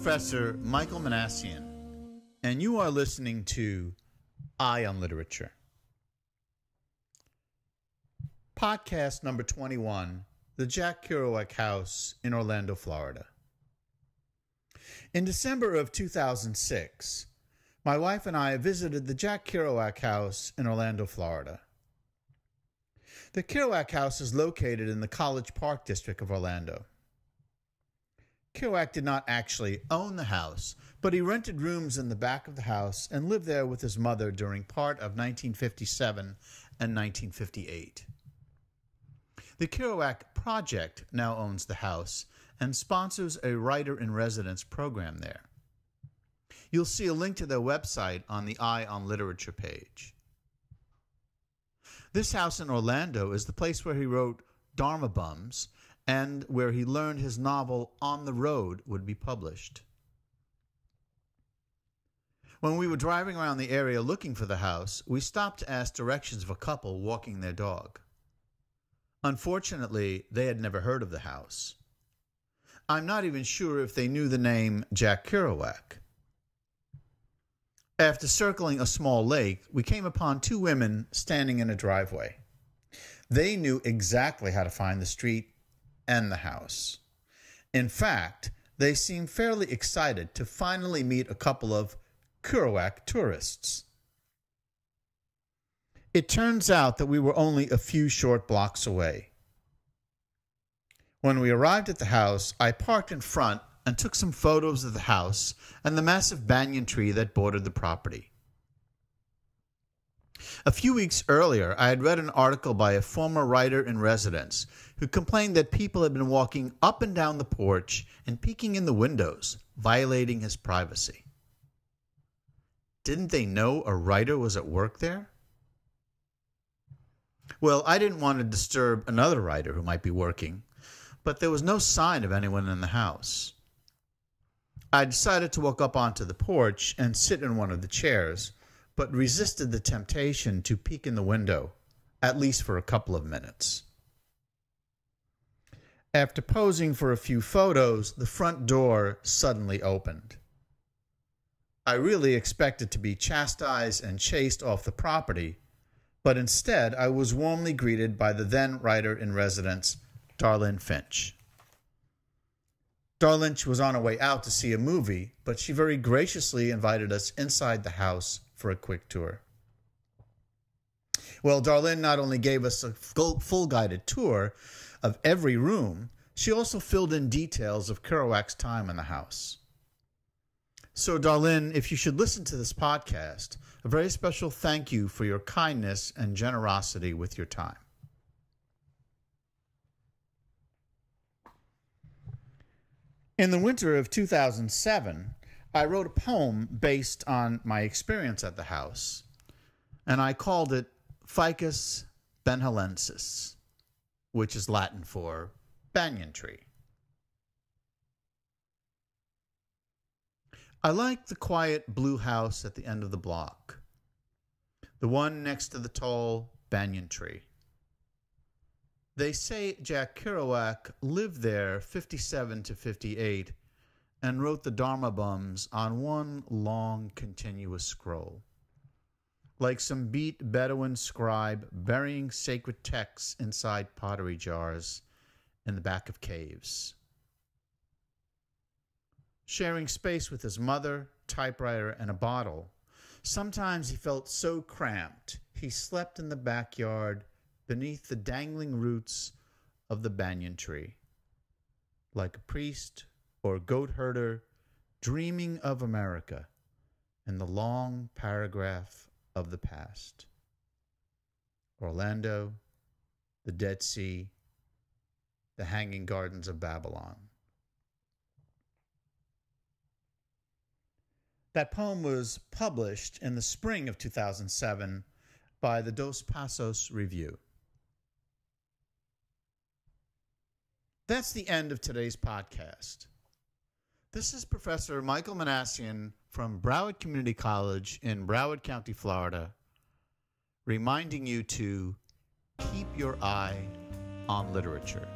Professor Michael Manassian, and you are listening to Eye on Literature. Podcast number 21, the Jack Kerouac House in Orlando, Florida. In December of 2006, my wife and I visited the Jack Kerouac House in Orlando, Florida. The Kerouac House is located in the College Park district of Orlando. Kerouac did not actually own the house, but he rented rooms in the back of the house and lived there with his mother during part of 1957 and 1958. The Kerouac Project now owns the house and sponsors a writer-in-residence program there. You'll see a link to their website on the Eye on Literature page. This house in Orlando is the place where he wrote Dharma Bums and where he learned his novel On the Road would be published. When we were driving around the area looking for the house, we stopped to ask directions of a couple walking their dog. Unfortunately, they had never heard of the house. I'm not even sure if they knew the name Jack Kerouac. After circling a small lake, we came upon two women standing in a driveway. They knew exactly how to find the street and the house. In fact, they seemed fairly excited to finally meet a couple of Kerouac tourists. It turns out that we were only a few short blocks away. When we arrived at the house, I parked in front and took some photos of the house and the massive banyan tree that bordered the property. A few weeks earlier, I had read an article by a former writer-in-residence who complained that people had been walking up and down the porch and peeking in the windows, violating his privacy. Didn't they know a writer was at work there? Well, I didn't want to disturb another writer who might be working, but there was no sign of anyone in the house. I decided to walk up onto the porch and sit in one of the chairs, but resisted the temptation to peek in the window, at least for a couple of minutes. After posing for a few photos, the front door suddenly opened. I really expected to be chastised and chased off the property, but instead I was warmly greeted by the then writer-in-residence, Darlene Finch. Darlene was on her way out to see a movie, but she very graciously invited us inside the house for a quick tour. Well, Darlene not only gave us a full guided tour of every room, she also filled in details of Kerouac's time in the house. So, Darlene, if you should listen to this podcast, a very special thank you for your kindness and generosity with your time. In the winter of 2007, I wrote a poem based on my experience at the house, and I called it Ficus benhalensis, which is Latin for banyan tree. I like the quiet blue house at the end of the block, the one next to the tall banyan tree. They say Jack Kerouac lived there 57 to 58 and wrote the Dharma Bums on one long continuous scroll, like some beat Bedouin scribe burying sacred texts inside pottery jars in the back of caves. Sharing space with his mother, typewriter, and a bottle, sometimes he felt so cramped he slept in the backyard beneath the dangling roots of the banyan tree, like a priest or goat herder dreaming of America in the long paragraph of the past. Orlando, the Dead Sea, the Hanging Gardens of Babylon. That poem was published in the spring of 2007 by the Dos Passos Review. That's the end of today's podcast. This is Professor Michael Manassian from Broward Community College in Broward County, Florida, reminding you to keep your eye on literature.